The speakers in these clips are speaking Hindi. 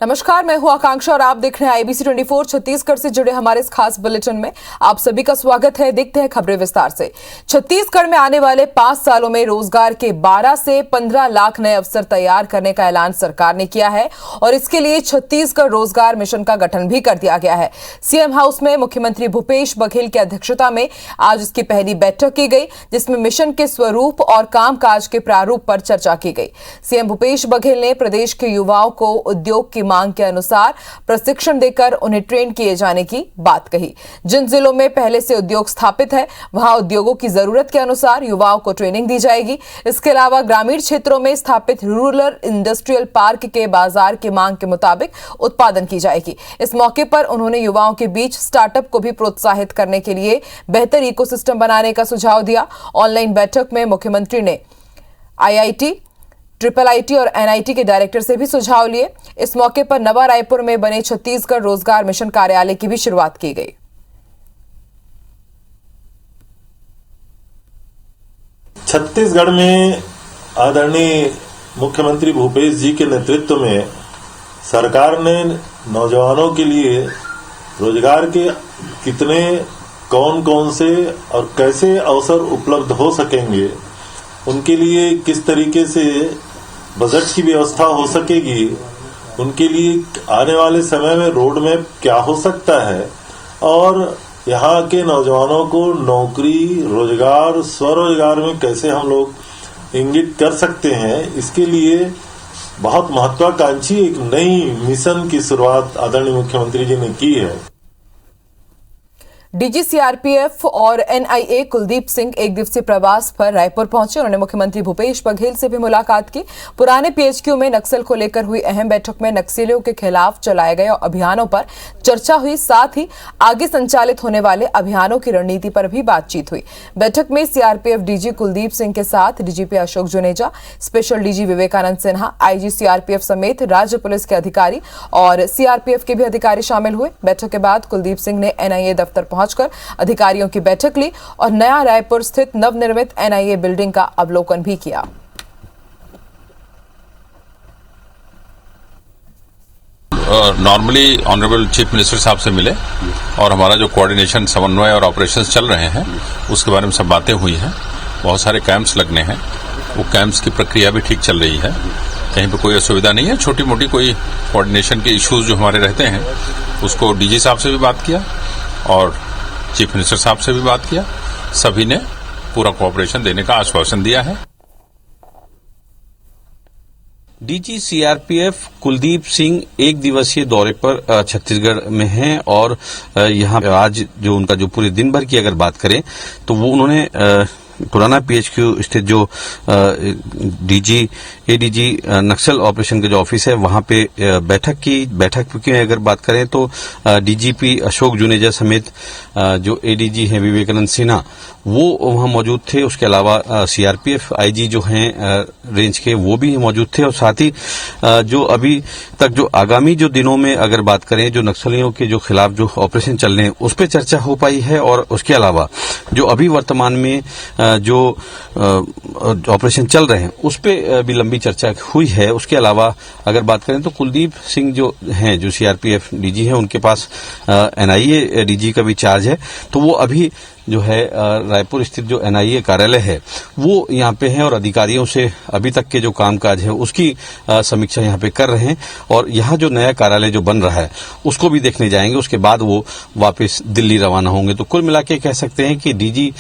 नमस्कार, मैं हूं आकांक्षा और आप देख रहे हैं आईबीसी 24 छत्तीसगढ़ से जुड़े हमारे इस खास बुलेटिन में आप सभी का स्वागत है। देखते हैं खबरें विस्तार से। छत्तीसगढ़ में आने वाले 5 सालों में रोजगार के 12 से 15 लाख नए अवसर तैयार करने का ऐलान सरकार ने किया है और इसके लिए छत्तीसगढ़ रोजगार मिशन का गठन भी कर दिया गया है। सीएम हाउस में मुख्यमंत्री भूपेश बघेल की अध्यक्षता में आज इसकी पहली बैठक की गई, जिसमें मिशन के स्वरूप और कामकाज के प्रारूप पर चर्चा की गई। सीएम भूपेश बघेल ने प्रदेश के युवाओं को उद्योग की मांग के अनुसार प्रशिक्षण देकर उन्हें ट्रेन किए जाने की बात कही। जिन जिलों में पहले से उद्योग स्थापित है वहां उद्योगों की जरूरत के अनुसार युवाओं को ट्रेनिंग दी जाएगी। इसके अलावा ग्रामीण क्षेत्रों में स्थापित रूरल इंडस्ट्रियल पार्क के बाजार की मांग के मुताबिक उत्पादन की जाएगी। इस मौके पर उन्होंने युवाओं के बीच स्टार्टअप को भी प्रोत्साहित करने के लिए बेहतर इकोसिस्टम बनाने का सुझाव दिया। ऑनलाइन बैठक में मुख्यमंत्री ने IIT, IIIT और NIT के डायरेक्टर से भी सुझाव लिए। इस मौके पर नवा रायपुर में बने छत्तीसगढ़ रोजगार मिशन कार्यालय की भी शुरुआत की गई। छत्तीसगढ़ में आदरणीय मुख्यमंत्री भूपेश जी के नेतृत्व में सरकार ने नौजवानों के लिए रोजगार के कितने कौन से और कैसे अवसर उपलब्ध हो सकेंगे, उनके लिए किस तरीके से बजट की व्यवस्था हो सकेगी, उनके लिए आने वाले समय में रोड मैप क्या हो सकता है और यहाँ के नौजवानों को नौकरी, रोजगार, स्वरोजगार में कैसे हम लोग इंगित कर सकते हैं, इसके लिए बहुत महत्वाकांक्षी एक नई मिशन की शुरुआत आदरणीय मुख्यमंत्री जी ने की है। डीजी सीआरपीएफ और NIA कुलदीप सिंह एक दिवसीय प्रवास पर रायपुर पहुंचे। उन्होंने मुख्यमंत्री भूपेश बघेल से भी मुलाकात की। पुराने PHQ में नक्सल को लेकर हुई अहम बैठक में नक्सलियों के खिलाफ चलाए गए अभियानों पर चर्चा हुई, साथ ही आगे संचालित होने वाले अभियानों की रणनीति पर भी बातचीत हुई। बैठक में सीआरपीएफ डीजी कुलदीप सिंह के साथ DGP Ashok Juneja, special DG Vivekanand Sinha, IG CRPF समेत राज्य पुलिस के अधिकारी और CRPF के भी अधिकारी शामिल हुए। बैठक के बाद कुलदीप सिंह ने NIA दफ्तर पहुंचकर अधिकारियों की बैठक ली और नया रायपुर स्थित नवनिर्मित NIA बिल्डिंग का अवलोकन भी किया। नॉर्मली ऑनरेबल चीफ मिनिस्टर साहब से मिले और हमारा जो कोऑर्डिनेशन, समन्वय और ऑपरेशंस चल रहे हैं उसके बारे में सब बातें हुई हैं। बहुत सारे कैंप्स लगने हैं, वो कैंप्स की प्रक्रिया भी ठीक चल रही है, कहीं पर कोई असुविधा नहीं है। छोटी मोटी कोई कोऑर्डिनेशन के इश्यूज जो हमारे रहते हैं उसको DG साहब से भी बात किया और चीफ मिनिस्टर साहब से भी बात किया। सभी ने पूरा कोऑपरेशन देने का आश्वासन दिया है। DG CRPF कुलदीप सिंह एक दिवसीय दौरे पर छत्तीसगढ़ में हैं और यहाँ आज जो उनका जो पूरे दिन भर की अगर बात करें तो वो उन्होंने पुराना PHQ स्थित जो ADG नक्सल ऑपरेशन का जो ऑफिस है वहां पे बैठक की अगर बात करें तो DGP अशोक जुनेजा समेत जो ADG है विवेकानंद सिन्हा वो वहां मौजूद थे। उसके अलावा CRPF IG जो हैं रेंज के वो भी मौजूद थे और साथ ही जो अभी तक जो आगामी जो दिनों में अगर बात करें जो नक्सलियों के जो खिलाफ जो ऑपरेशन चल रहे हैं उस पर चर्चा हो पाई है और उसके अलावा जो अभी वर्तमान में जो ऑपरेशन चल रहे हैं उस पे भी लंबी चर्चा हुई है। उसके अलावा अगर बात करें तो कुलदीप सिंह जो हैं जो CRPF DG हैं उनके पास NIA DG का भी चार्ज है, तो वो अभी जो है रायपुर स्थित जो NIA कार्यालय है वो यहाँ पे है और अधिकारियों से अभी तक के जो कामकाज है उसकी समीक्षा यहाँ पे कर रहे हैं और यहाँ जो नया कार्यालय जो बन रहा है उसको भी देखने जाएंगे। उसके बाद वो वापस दिल्ली रवाना होंगे। तो कुल मिला के कह सकते हैं कि DG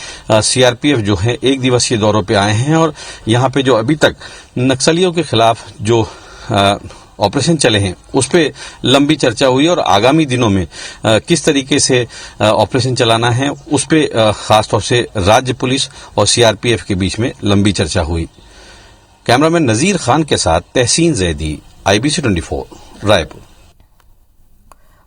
CRPF जो है एक दिवसीय दौरों पे आए हैं और यहाँ पे जो अभी तक नक्सलियों के खिलाफ जो ऑपरेशन चले हैं उस पे लंबी चर्चा हुई और आगामी दिनों में किस तरीके से ऑपरेशन चलाना है उस पे खासतौर से राज्य पुलिस और CRPF के बीच में लंबी चर्चा हुई। कैमरामैन नजीर खान के साथ तहसीन जैदी, IBC 24 रायपुर।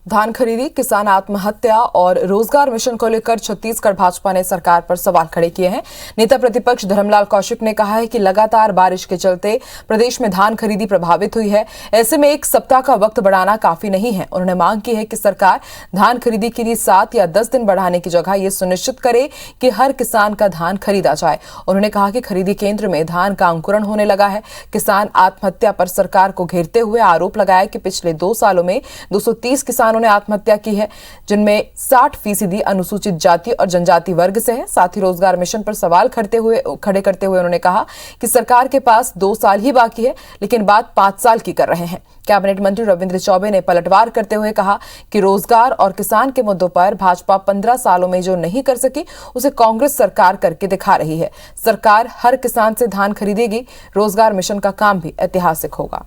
धान खरीदी, किसान आत्महत्या और रोजगार मिशन को लेकर छत्तीसगढ़ भाजपा ने सरकार पर सवाल खड़े किए हैं। नेता प्रतिपक्ष धर्मलाल कौशिक ने कहा है कि लगातार बारिश के चलते प्रदेश में धान खरीदी प्रभावित हुई है। ऐसे में 1 सप्ताह का वक्त बढ़ाना काफी नहीं है। उन्होंने मांग की है कि सरकार धान खरीदी के लिए 7 या 10 दिन बढ़ाने की जगह ये सुनिश्चित करे कि हर किसान का धान खरीदा जाए। उन्होंने कहा कि खरीदी केंद्र में धान का अंकुरण होने लगा है। किसान आत्महत्या पर सरकार को घेरते हुए आरोप लगाया कि पिछले 2 सालों में 230 किसानों ने आत्महत्या की है, जिनमें 60% अनुसूचित जाति और जनजाति वर्ग से है। साथ ही रोजगार मिशन पर सवाल खड़े करते हुए उन्होंने कहा कि सरकार के पास 2 साल ही बाकी है, लेकिन बात 5 साल की कर रहे हैं। कैबिनेट मंत्री रविंद्र चौबे ने पलटवार करते हुए कहा कि रोजगार और किसान के मुद्दों पर भाजपा 15 सालों में जो नहीं कर सकी उसे कांग्रेस सरकार करके दिखा रही है। सरकार हर किसान से धान खरीदेगी। रोजगार मिशन का काम भी ऐतिहासिक होगा।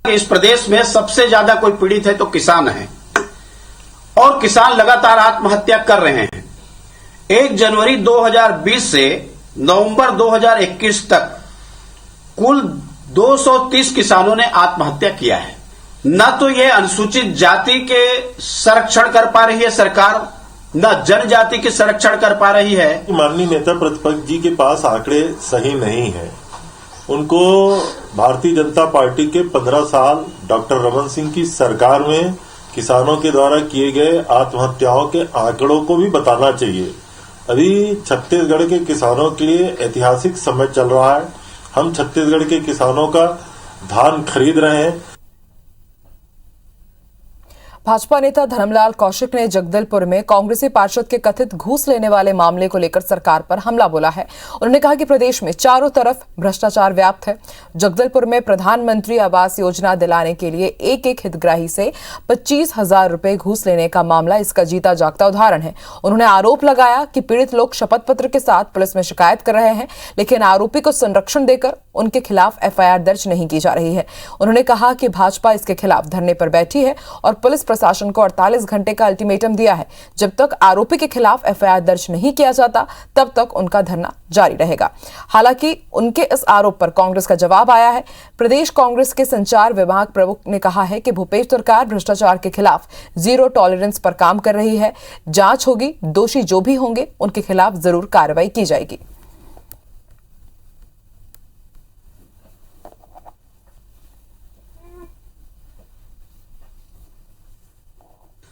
इस प्रदेश में सबसे ज्यादा कोई पीड़ित है तो किसान है और किसान लगातार आत्महत्या कर रहे हैं। 1 जनवरी 2020 से नवंबर 2021 तक कुल 230 किसानों ने आत्महत्या किया है। न तो ये अनुसूचित जाति के संरक्षण कर पा रही है सरकार, न जनजाति के संरक्षण कर पा रही है। माननीय नेता प्रतिपक्ष जी के पास आंकड़े सही नहीं है। उनको भारतीय जनता पार्टी के 15 साल डॉक्टर रमन सिंह की सरकार में किसानों के द्वारा किए गए आत्महत्याओं के आंकड़ों को भी बताना चाहिए। अभी छत्तीसगढ़ के किसानों के लिए ऐतिहासिक समय चल रहा है। हम छत्तीसगढ़ के किसानों का धान खरीद रहे हैं। भाजपा नेता धर्मलाल कौशिक ने जगदलपुर में कांग्रेसी पार्षद के कथित घूस लेने वाले मामले को लेकर सरकार पर हमला बोला है। उन्होंने कहा कि प्रदेश में चारों तरफ भ्रष्टाचार व्याप्त है। जगदलपुर में प्रधानमंत्री आवास योजना दिलाने के लिए एक हितग्राही से 25,000 रुपए घूस लेने का मामला इसका जीता जागता उदाहरण है। उन्होंने आरोप लगाया कि पीड़ित लोग शपथ पत्र के साथ पुलिस में शिकायत कर रहे हैं, लेकिन आरोपी को संरक्षण देकर उनके खिलाफ एफआईआर दर्ज नहीं की जा रही है। उन्होंने कहा कि भाजपा इसके खिलाफ धरने पर बैठी है और पुलिस प्रशासन को 48 घंटे का अल्टीमेटम दिया है। जब तक आरोपी के खिलाफ एफआईआर दर्ज नहीं किया जाता तब तक उनका धरना जारी रहेगा। हालांकि उनके इस आरोप पर कांग्रेस का जवाब आया है। प्रदेश कांग्रेस के संचार विभाग प्रमुख ने कहा है कि भूपेश सरकार भ्रष्टाचार के खिलाफ जीरो टॉलरेंस पर काम कर रही है। जांच होगी, दोषी जो भी होंगे उनके खिलाफ जरूर कार्रवाई की जाएगी।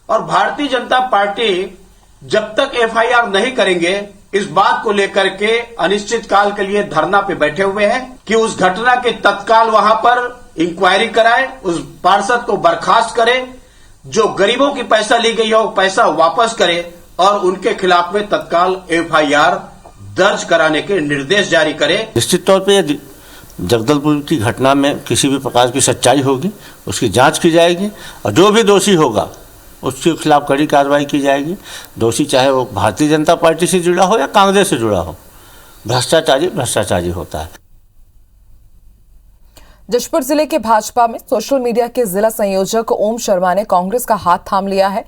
और भारतीय जनता पार्टी जब तक एफआईआर नहीं करेंगे इस बात को लेकर के अनिश्चित काल के लिए धरना पे बैठे हुए हैं कि उस घटना के तत्काल वहां पर इंक्वायरी कराए, उस पार्षद को बर्खास्त करे, जो गरीबों की पैसा ली गई हो पैसा वापस करे और उनके खिलाफ में तत्काल एफआईआर दर्ज कराने के निर्देश जारी करे। निश्चित तौर पे जगदलपुर की घटना में किसी भी प्रकार की सच्चाई होगी उसकी जांच की जाएगी और जो भी दोषी होगा उसके खिलाफ कड़ी कार्रवाई की जाएगी। दोषी चाहे वो भारतीय जनता पार्टी से जुड़ा हो या कांग्रेस से जुड़ा हो, भ्रष्टाचारी होता है। जशपुर जिले के भाजपा में सोशल मीडिया के जिला संयोजक ओम शर्मा ने कांग्रेस का हाथ थाम लिया है।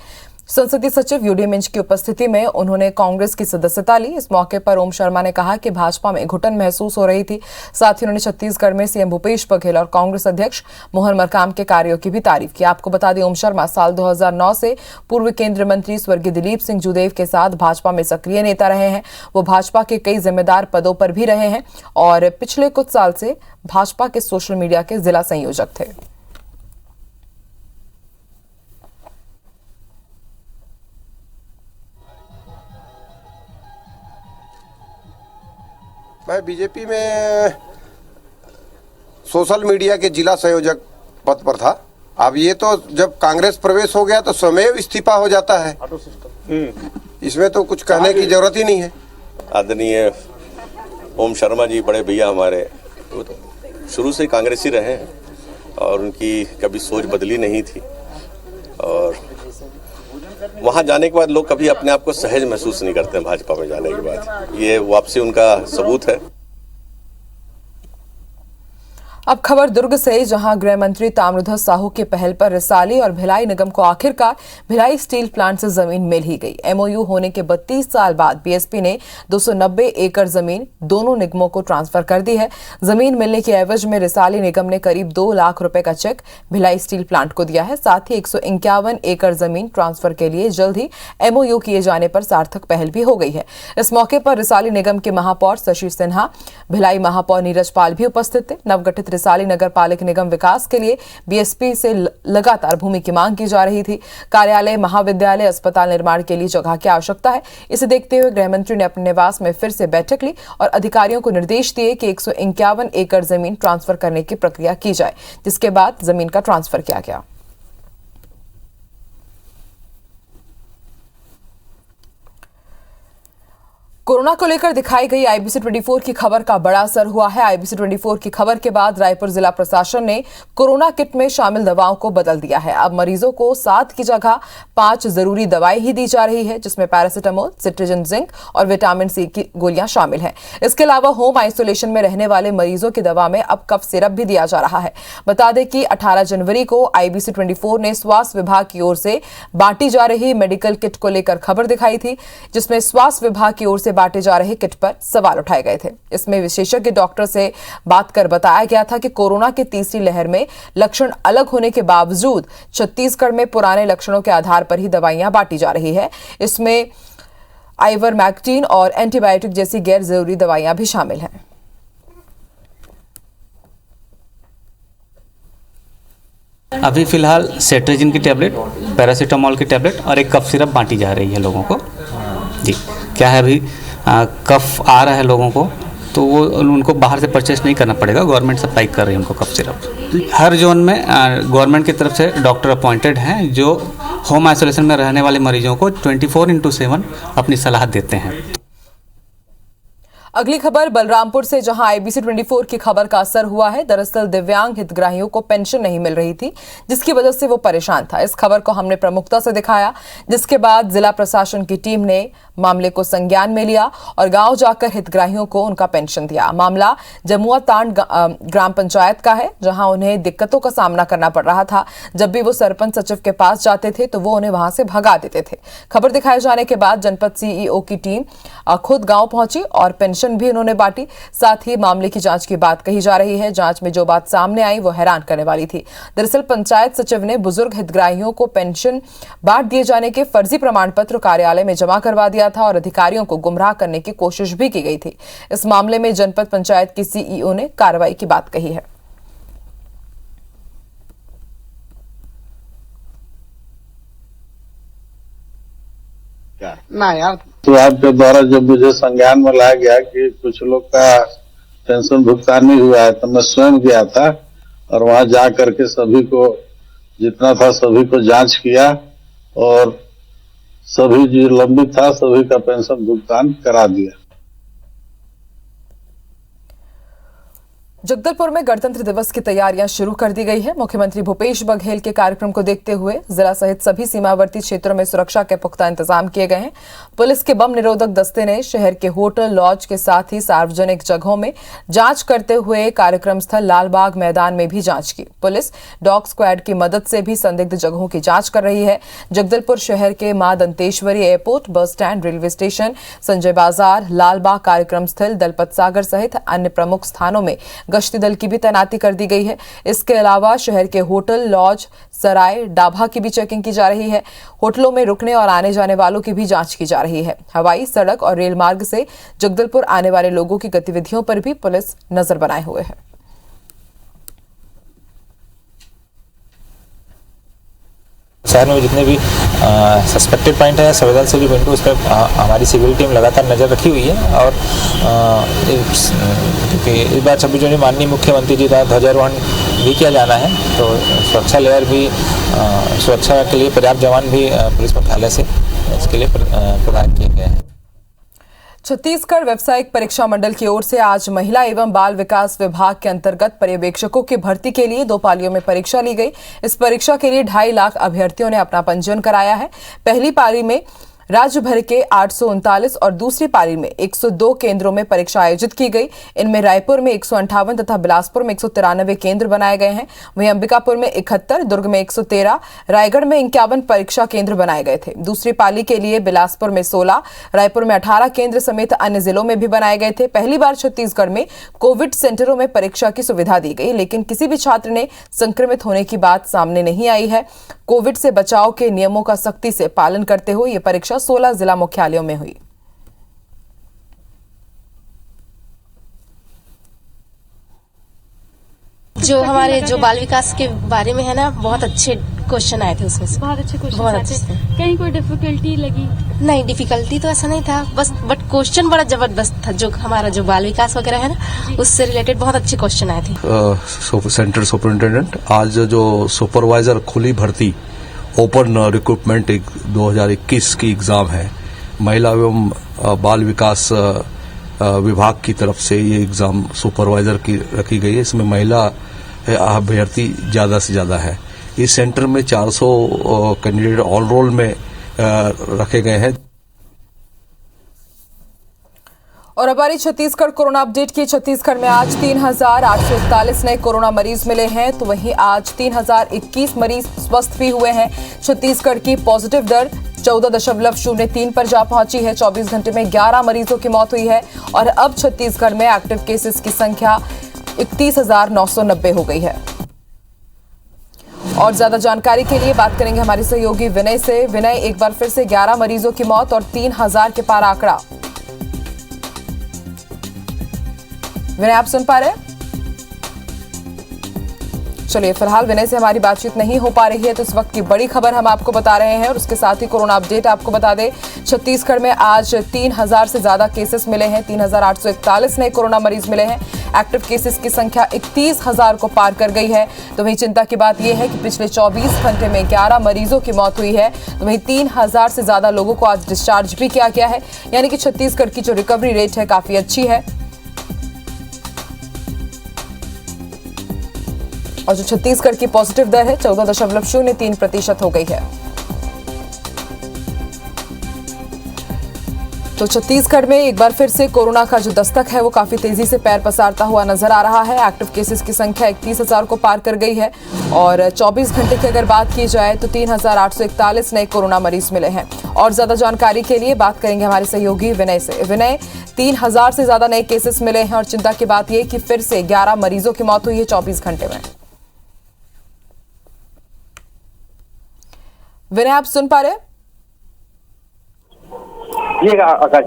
संसदीय सचिव यूडी मिंज की उपस्थिति में उन्होंने कांग्रेस की सदस्यता ली। इस मौके पर ओम शर्मा ने कहा कि भाजपा में घुटन महसूस हो रही थी। साथ ही उन्होंने छत्तीसगढ़ में सीएम भूपेश बघेल और कांग्रेस अध्यक्ष मोहन मरकाम के कार्यों की भी तारीफ की। आपको बता दें, ओम शर्मा साल 2009 से पूर्व केंद्रीय मंत्री स्वर्गीय दिलीप सिंह जूदेव के साथ भाजपा में सक्रिय नेता रहे हैं। वो भाजपा के कई जिम्मेदार पदों पर भी रहे हैं और पिछले कुछ साल से भाजपा के सोशल मीडिया के जिला संयोजक थे। मैं बीजेपी में सोशल मीडिया के जिला संयोजक पद पर था। अब ये तो जब कांग्रेस प्रवेश हो गया तो स्वयं इस्तीफा हो जाता है। इसमें तो कुछ कहने की जरूरत ही नहीं है। आदरणीय ओम शर्मा जी बड़े भैया हमारे शुरू से कांग्रेसी रहे हैं और उनकी कभी सोच बदली नहीं थी और वहां जाने के बाद लोग कभी अपने आप को सहज महसूस नहीं करते हैं। भाजपा में जाने के बाद ये वापसी उनका सबूत है। अब खबर दुर्ग से, जहां गृह मंत्री ताम्रध्वज साहू की पहल पर रिसाली और भिलाई निगम को आखिरकार भिलाई स्टील प्लांट से जमीन मिल ही गई। एमओयू होने के 32 साल बाद बीएसपी ने 290 एकड़ जमीन दोनों निगमों को ट्रांसफर कर दी है। जमीन मिलने के एवज में रिसाली निगम ने करीब 2 लाख रुपए का चेक भिलाई स्टील प्लांट को दिया है। साथ ही 151 एकड़ जमीन ट्रांसफर के लिए जल्द ही एमओयू किए जाने पर सार्थक पहल भी हो गई है। इस मौके पर रिसाली निगम के महापौर शशि सिन्हा, भिलाई महापौर नीरज पाल भी उपस्थित थे। नवगठित रिसाली नगर पालिक निगम विकास के लिए बीएसपी से लगातार भूमि की मांग की जा रही थी। कार्यालय, महाविद्यालय, अस्पताल निर्माण के लिए जगह की आवश्यकता है। इसे देखते हुए गृह मंत्री ने अपने निवास में फिर से बैठक ली और अधिकारियों को निर्देश दिए कि 151 एकड़ जमीन ट्रांसफर करने की प्रक्रिया की जाए, जिसके बाद जमीन का ट्रांसफर किया गया। कोरोना को लेकर दिखाई गई आईबीसी 24 की खबर का बड़ा असर हुआ है। आईबीसी 24 की खबर के बाद रायपुर जिला प्रशासन ने कोरोना किट में शामिल दवाओं को बदल दिया है। अब मरीजों को 7 की जगह 5 जरूरी दवाएं ही दी जा रही है, जिसमें पैरासिटामोल, सिट्रिजिन, जिंक और विटामिन सी की गोलियां शामिल हैं। इसके अलावा होम आइसोलेशन में रहने वाले मरीजों की दवा में अब कफ सिरप भी दिया जा रहा है। बता दें कि 18 जनवरी को आईबीसी 24 ने स्वास्थ्य विभाग की ओर से बांटी जा रही मेडिकल किट को लेकर खबर दिखाई थी, जिसमें स्वास्थ्य विभाग की ओर से बांटे जा रहे किट पर सवाल उठाए गए थे। इसमें विशेषज्ञ डॉक्टर से बात कर बताया गया था कि कोरोना की तीसरी लहर में लक्षण अलग होने के बावजूद छत्तीसगढ़ में पुराने लक्षणों के आधार पर ही दवाइयां बांटी जा रही है। इसमें आइवरमैक्टिन और एंटीबायोटिक जैसी गैर जरूरी दवाइयां भी शामिल हैं। अभी फिलहाल सेट्रिजिन की टैबलेट, पैरासीटामोल की टैबलेट और एक कफ सिरप बांटी जा रही है लोगों को। जी, क्या है, अभी कफ आ रहा है लोगों को, तो वो उनको बाहर से परचेस नहीं करना पड़ेगा, गवर्नमेंट सप्लाई कर रही है उनको कफ सिरप। हर जोन में गवर्नमेंट की तरफ से डॉक्टर अपॉइंटेड हैं जो होम आइसोलेशन में रहने वाले मरीजों को 24/7 अपनी सलाह देते हैं। अगली खबर बलरामपुर से, जहां आईबीसी 24 की खबर का असर हुआ है। दरअसल दिव्यांग हितग्राहियों को पेंशन नहीं मिल रही थी, जिसकी वजह से वो परेशान था। इस खबर को हमने प्रमुखता से दिखाया, जिसके बाद जिला प्रशासन की टीम ने मामले को संज्ञान में लिया और गांव जाकर हितग्राहियों को उनका पेंशन दिया। मामला जमुआ तांड ग्राम पंचायत का है, जहां उन्हें दिक्कतों का सामना करना पड़ रहा था। जब भी वो सरपंच सचिव के पास जाते थे तो वो उन्हें वहां से भगा देते थे। खबर दिखाए जाने के बाद जनपद सीईओ की टीम खुद गांव पहुंची और पेंशन भी उन्होंने बांटी। साथ ही मामले की जांच की बात कही जा रही है। जांच में जो बात सामने आई वो हैरान करने वाली थी। दरअसल पंचायत सचिव ने बुजुर्ग हितग्राहियों को पेंशन बांट दिए जाने के फर्जी प्रमाण पत्र कार्यालय में जमा करवा दिया था और अधिकारियों को गुमराह करने की कोशिश भी की गई थी। इस मामले में जनपद पंचायत की सीईओ ने कार्रवाई की बात कही है। ना यार, तो आपके द्वारा जब मुझे संज्ञान में लाया गया कि कुछ लोग का पेंशन भुगतान नहीं हुआ है, तो मैं स्वयं गया था और वहां जा करके सभी को, जितना था सभी को जांच किया और सभी जो लंबित था सभी का पेंशन भुगतान करा दिया। जगदलपुर में गणतंत्र दिवस की तैयारियां शुरू कर दी गई है। मुख्यमंत्री भूपेश बघेल के कार्यक्रम को देखते हुए जिला सहित सभी सीमावर्ती क्षेत्रों में सुरक्षा के पुख्ता इंतजाम किए गए हैं। पुलिस के बम निरोधक दस्ते ने शहर के होटल, लॉज के साथ ही सार्वजनिक जगहों में जांच करते हुए कार्यक्रम स्थल लालबाग मैदान में भी जांच की। पुलिस डॉग स्क्वाड की मदद से भी संदिग्ध जगहों की जांच कर रही है। जगदलपुर शहर के मां Danteshwari airport, bus stand, railway station, Sanjay बाजार, लालबाग कार्यक्रम स्थल, दलपत सागर सहित अन्य प्रमुख स्थानों में गश्ती दल की भी तैनाती कर दी गई है। इसके अलावा शहर के होटल, लॉज, सराय, डाभा की भी चेकिंग की जा रही है। होटलों में रुकने और आने जाने वालों की भी जांच की जा रही है। हवाई, सड़क और रेल मार्ग से जगदलपुर आने वाले लोगों की गतिविधियों पर भी पुलिस नजर बनाए हुए है। शहर में जितने भी सस्पेक्टेड पॉइंट है, संवेदनशील पॉइंट, उस पर हमारी सिविल टीम लगातार नज़र रखी हुई है। और क्योंकि इस बार 26 जनवरी माननीय मुख्यमंत्री जी द्वारा ध्वजारोहण भी किया जाना है, तो सुरक्षा लेयर भी, सुरक्षा के लिए पर्याप्त जवान भी पुलिस मुख्यालय से इसके लिए प्रदान किए गए हैं। छत्तीसगढ़ व्यावसायिक परीक्षा मंडल की ओर से आज महिला एवं बाल विकास विभाग के अंतर्गत पर्यवेक्षकों की भर्ती के लिए 2 पालियों में परीक्षा ली गई। इस परीक्षा के लिए 2.5 लाख अभ्यर्थियों ने अपना पंजीयन कराया है। पहली पाली में राज्य भर के 839 और दूसरी पाली में 102 केंद्रों में परीक्षा आयोजित की गई। इनमें रायपुर में 158 तथा बिलासपुर में 193 केंद्र बनाए गए हैं। वहीं अंबिकापुर में 71, दुर्ग में 113, रायगढ़ में 51 परीक्षा केंद्र बनाए गए थे। दूसरी पाली के लिए बिलासपुर में 16, रायपुर में 18 केंद्र समेत अन्य जिलों में भी बनाए गए थे। पहली बार छत्तीसगढ़ में कोविड सेंटरों में परीक्षा की सुविधा दी गई, लेकिन किसी भी छात्र ने संक्रमित होने की बात सामने नहीं आई है। कोविड से बचाव के नियमों का सख्ती से पालन करते हुए यह परीक्षा 16 जिला मुख्यालयों में हुई। जो हमारे जो बाल विकास के बारे में है ना, बहुत अच्छे क्वेश्चन आए थे उसमें से। बहुत अच्छे क्वेश्चन बहुत आए अच्छे थे। कहीं कोई डिफिकल्टी लगी? नहीं, डिफिकल्टी तो ऐसा नहीं था, बस बट क्वेश्चन बड़ा जबरदस्त था। जो हमारा जो बाल विकास वगैरह है ना, उससे रिलेटेड बहुत अच्छे क्वेश्चन आए थे। सेंट्रल सुपरिंटेंडेंट, आज जो सुपरवाइजर खुली भर्ती ओपन रिक्रूटमेंट 2021 की एग्जाम है, महिला एवं बाल विकास विभाग की तरफ से ये एग्जाम सुपरवाइजर की रखी गई है। इसमें महिला अभ्यर्थी ज्यादा से ज्यादा है। इस सेंटर में 400 कैंडिडेट ऑल रोल में रखे गए हैं। और अब हमारी छत्तीसगढ़ कोरोना अपडेट की। छत्तीसगढ़ में आज 3,841 नए कोरोना मरीज मिले हैं, तो वहीं आज 3,021 मरीज स्वस्थ भी हुए हैं। छत्तीसगढ़ की पॉजिटिव दर 14.03 पर जा पहुंची है। 24 घंटे में 11 मरीजों की मौत हुई है और अब छत्तीसगढ़ में एक्टिव केसेस की संख्या 31,990 हो गई है। और ज्यादा जानकारी के लिए बात करेंगे हमारे सहयोगी विनय से। विनय, एक बार फिर से 11 मरीजों की मौत और 3,000 के पार आंकड़ा। विनय, आप सुन पा रहे हैं? चलिए, फिलहाल विनय से हमारी बातचीत नहीं हो पा रही है, तो इस वक्त की बड़ी खबर हम आपको बता रहे हैं और उसके साथ ही कोरोना अपडेट आपको बता दें। छत्तीसगढ़ में आज 3,000 से ज्यादा केसेस मिले हैं। 3,841 नए कोरोना मरीज मिले हैं। एक्टिव केसेस की संख्या 31,000 को पार कर गई है। तो वहीं चिंता की बात यह है कि पिछले 24 घंटे में 11 मरीजों की मौत हुई है। तो वहीं 3,000 से ज्यादा लोगों को आज डिस्चार्ज भी किया गया है, यानी कि छत्तीसगढ़ की जो रिकवरी रेट है काफी अच्छी है। और जो छत्तीसगढ़ की पॉजिटिव दर है 14.03% हो गई है। तो छत्तीसगढ़ में एक बार फिर से कोरोना का जो दस्तक है वो काफी तेजी से पैर पसारता हुआ नजर आ रहा है। एक्टिव केसेस की संख्या 31,000 को पार कर गई है और 24 घंटे की अगर बात की जाए तो 3,841 नए कोरोना मरीज मिले हैं। और ज्यादा जानकारी के लिए बात करेंगे हमारे सहयोगी विनय से। विनय, 3,000 से ज्यादा नए केसेस मिले हैं और चिंता की बात यह कि फिर से 11 मरीजों की मौत हुई है 24 घंटे में। विनय, आप सुन पा रहे हैं? ये आकाश,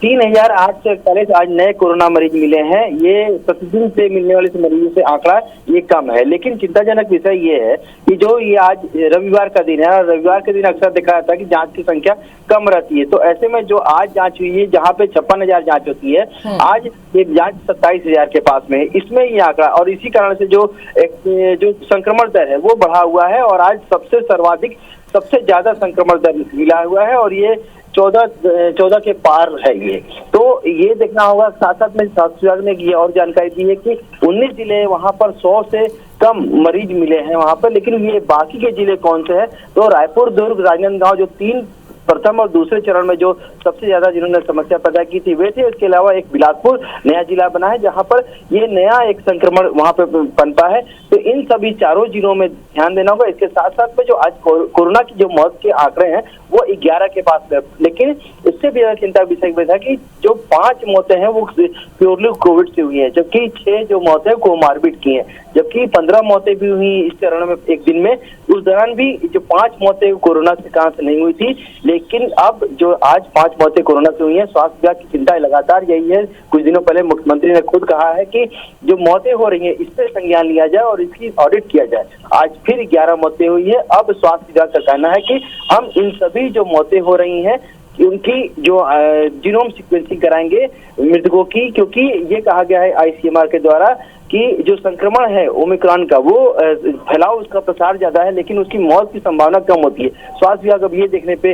3,841 आज नए कोरोना मरीज मिले हैं। ये प्रतिदिन से मिलने वाले मरीजों से आंकड़ा ये कम है, लेकिन चिंताजनक विषय ये है कि जो ये आज रविवार का दिन है और रविवार के दिन अक्सर देखा जाता है कि जांच की संख्या कम रहती है। तो ऐसे में जो आज जांच हुई है, जहाँ पे 56,000 जांच होती है, आज ये जांच 27,000 के पास में है। इसमें ये आंकड़ा और इसी कारण से जो संक्रमण दर है वो बढ़ा हुआ है और आज सबसे ज्यादा संक्रमण दर मिला हुआ है और ये 14 के पार है। ये तो ये देखना होगा। साथ साथ में स्वास्थ्य विभाग ने ये और जानकारी दी है कि 19 जिले वहां पर 100 से कम मरीज मिले हैं वहां पर, लेकिन ये बाकी के जिले कौन से हैं? तो रायपुर, दुर्ग, राजनांदगांव जो 3 प्रथम और दूसरे चरण में जो सबसे ज्यादा जिन्होंने समस्या पैदा की थी वे थे। इसके अलावा एक बिलासपुर नया जिला बना है जहां पर ये नया एक संक्रमण वहां पे पनपा है। तो इन सभी चारों जिलों में ध्यान देना होगा। इसके साथ साथ में जो आज कोरोना की जो मौत के आंकड़े हैं वो 11 के पास है, लेकिन इससे भी ज्यादा चिंता विषय था कि जो 5 मौतें हैं वो प्योरली कोविड से हुई है, जबकि 6 जो मौतें कोमार्बिड की हैं, जबकि 15 मौतें भी हुई इस चरण में एक दिन में। उस दौरान भी जो 5 मौतें कोरोना से कहां से नहीं हुई थी, लेकिन अब जो आज 5 मौतें कोरोना से हुई हैं, स्वास्थ्य विभाग की चिंता लगातार यही है। कुछ दिनों पहले मुख्यमंत्री ने खुद कहा है कि जो मौतें हो रही हैं इस पर संज्ञान लिया जाए और इसकी ऑडिट किया जाए। आज फिर 11 मौतें हुई है। अब स्वास्थ्य विभाग का कहना है कि हम इन सभी जो मौतें हो रही हैं उनकी जो जीनोम सीक्वेंसिंग कराएंगे मृतकों की, क्योंकि ये कहा गया है ICMR के द्वारा कि जो संक्रमण है ओमिक्रॉन का वो फैलाव उसका प्रसार ज्यादा है, लेकिन उसकी मौत की संभावना कम होती है। स्वास्थ्य विभाग अब ये देखने पे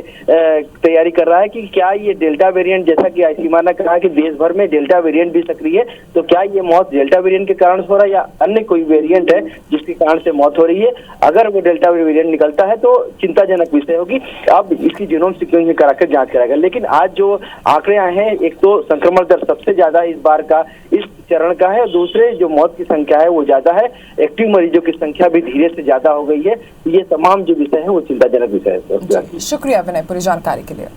तैयारी कर रहा है कि क्या ये डेल्टा वेरिएंट, जैसा कि सीमा ने कहा कि देश भर में डेल्टा वेरिएंट भी सक्रिय है, तो क्या ये मौत डेल्टा वेरिएंट के कारण हो रहा है या अन्य कोई वेरिएंट है जिसके कारण से मौत हो रही है। अगर वो डेल्टा वेरिएंट निकलता है तो चिंताजनक विषय होगी। अब इसकी जीनोम सीक्वेंसिंग कराकर जांच कराएगा। लेकिन आज जो आंकड़े आए हैं, एक तो संक्रमण दर सबसे ज्यादा इस बार का इस चरण का है, और दूसरे जो मौत की संख्या है वो ज्यादा है, एक्टिव मरीजों की संख्या भी धीरे से ज्यादा हो गई है। ये तमाम जो विषय है वो चिंताजनक विषय है। शुक्रिया विनय पूरी जानकारी के लिए।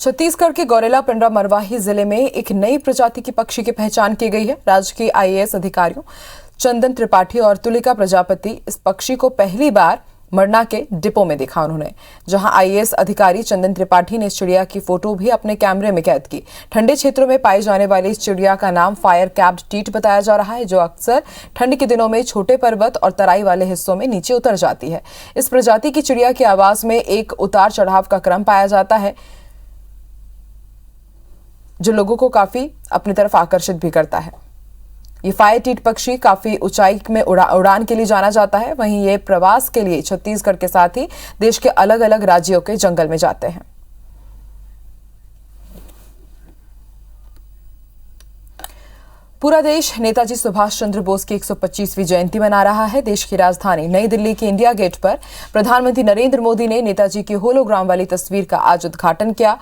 छत्तीसगढ़ के गौरेला पिंडरा मरवाही जिले में एक नई प्रजाति की पक्षी की पहचान की गई है। राज्य के IAS अधिकारियों चंदन त्रिपाठी और तुलिका प्रजापति इस पक्षी को पहली बार मरना के डिपो में देखा उन्होंने, जहां IAS अधिकारी चंदन त्रिपाठी ने इस चिड़िया की फोटो भी अपने कैमरे में कैद की। ठंडे क्षेत्रों में पाई जाने वाली इस चिड़िया का नाम फायर कैप्ड टीट बताया जा रहा है, जो अक्सर ठंड के दिनों में छोटे पर्वत और तराई वाले हिस्सों में नीचे उतर जाती है। इस प्रजाति की चिड़िया की आवाज में एक उतार चढ़ाव का क्रम पाया जाता है, जो लोगों को काफी अपनी तरफ आकर्षित भी करता है। ये फायर टीट पक्षी काफी ऊंचाई में उड़ान के लिए जाना जाता है। वहीं ये प्रवास के लिए छत्तीसगढ़ के साथ ही देश के अलग अलग राज्यों के जंगल में जाते हैं। पूरा देश नेताजी सुभाष चंद्र बोस की 125वीं जयंती मना रहा है। देश की राजधानी नई दिल्ली के इंडिया गेट पर प्रधानमंत्री नरेंद्र मोदी ने नेताजी की होलोग्राम वाली तस्वीर का आज उद्घाटन किया।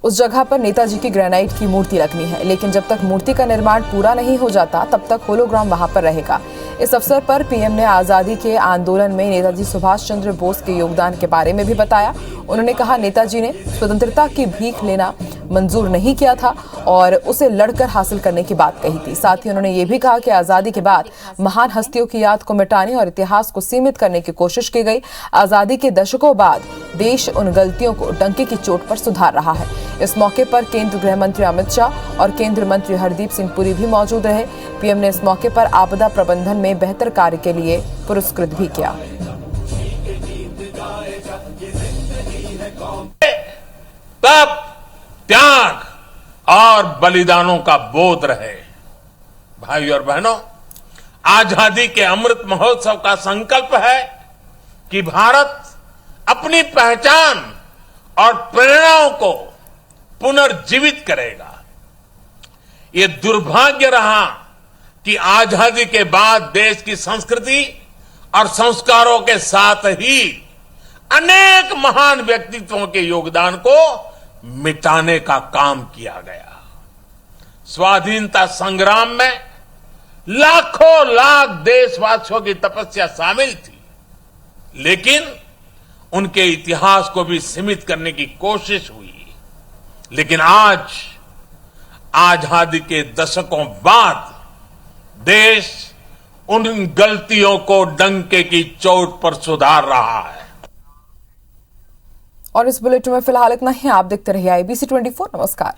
उस जगह पर नेताजी की ग्रेनाइट की मूर्ति रखनी है, लेकिन जब तक मूर्ति का निर्माण पूरा नहीं हो जाता तब तक होलोग्राम वहां पर रहेगा। इस अवसर पर पीएम ने आजादी के आंदोलन में नेताजी सुभाष चंद्र बोस के योगदान के बारे में भी बताया। उन्होंने कहा, नेताजी ने स्वतंत्रता की भीख लेना मंजूर नहीं किया था और उसे लड़कर हासिल करने की बात कही थी। साथ ही उन्होंने ये भी कहा कि आजादी के बाद महान हस्तियों की याद को मिटाने और इतिहास को सीमित करने की कोशिश की गई। आजादी के दशकों बाद देश उन गलतियों को डंके की चोट पर सुधार रहा है। इस मौके पर केंद्रीय गृह मंत्री अमित शाह और केंद्रीय मंत्री हरदीप सिंह पुरी भी मौजूद रहे। पीएम ने इस मौके पर आपदा प्रबंधन में बेहतर कार्य के लिए पुरस्कृत भी किया। तब त्याग और बलिदानों का बोध रहे। भाई और बहनों, आजादी के अमृत महोत्सव का संकल्प है कि भारत अपनी पहचान और प्रेरणाओं को पुनर्जीवित करेगा। ये दुर्भाग्य रहा कि आजादी के बाद देश की संस्कृति और संस्कारों के साथ ही अनेक महान व्यक्तित्वों के योगदान को मिटाने का काम किया गया। स्वाधीनता संग्राम में लाखों लाख देशवासियों की तपस्या शामिल थी, लेकिन उनके इतिहास को भी सीमित करने की कोशिश हुई। लेकिन आज आजादी के दशकों बाद देश उन गलतियों को डंके की चोट पर सुधार रहा है। और इस बुलेटिन में फिलहाल इतना ही। आप देखते रहिए IBC 24। नमस्कार।